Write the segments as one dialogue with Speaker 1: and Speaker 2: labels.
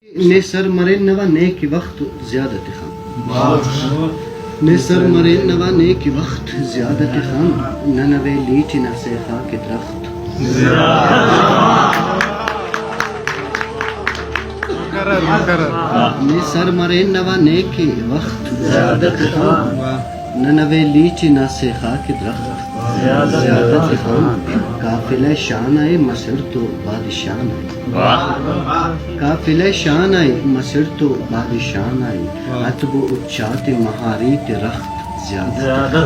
Speaker 1: نے سر مرے نوا نیک وقت زیادت خان نے سر مرے نوا نیک وقت زیادت خان نہ نوے لیچ نہ سیخا کے درخت نے سر مرے نوا نیک وقت زیادت خان نہ نوے لیچ نہ سیخا کے درخت زیادت خان قافلہ شان آئے مسر تو بادشان آئے قافلہ شان آئے مسر تو بادشان آئے اتب اچات مہاری رخت زیادت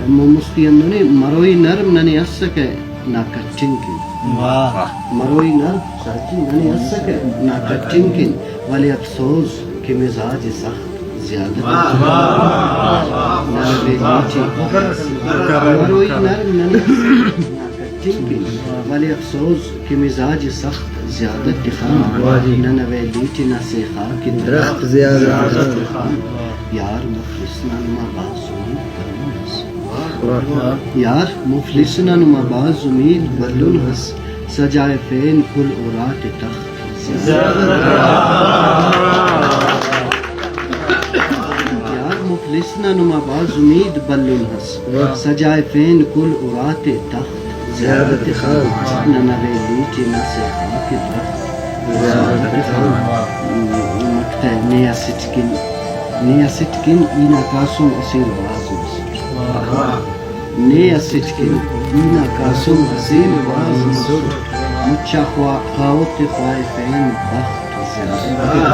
Speaker 1: مفتی نے مروئی نرم ننی اسکے نہ کچنکن مروئی نرم سچی ننی اسکے نہ کچنکن ولی افسوس کہ مزاج سخت زیادت مروئی نرم ننی کچنکن ولی افسوس کہ مزاج سخت زیادت خان نہ نوے لیچ نہ سیخا کہ درخت زیادت خان یار مفلس نہ نما باز امید بلن ہس یار مفلس نہ نما باز امید بلن ہس سجائے فین کل اورات تخت یار مفلس نہ نما باز امید بلن ہس سجائے فین کل اورات تخت زیادت خان نہ نوے لیچ نہ سیخا کہ درخت زیادت خان مقطع نیا سٹکن نیا سٹکن اینا کاسم اسیر باز مسر نیا سٹکن اینا کاسم اسیر باز مسر مچا خواہت خواہفین بخت زیادت